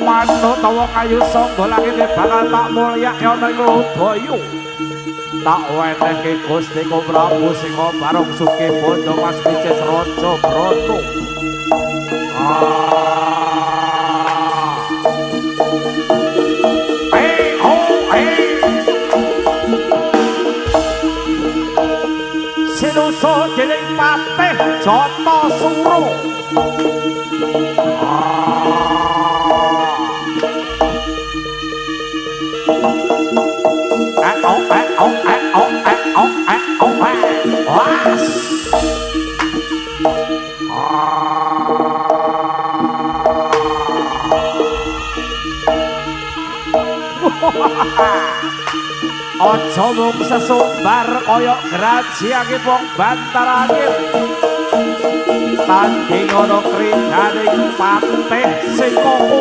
manut tawa kayu sangga langit bakal tak mulyak ana ing Lodaya. Tak wenehke Gusti Prabu Singa bareng Suki Bondo Mas Picis Raja Brata. Sinusa dening Patih Jatasura. Aja mung sesumbar kaya grajiake wong bantarane. Tanding ana kridaning Patih Singa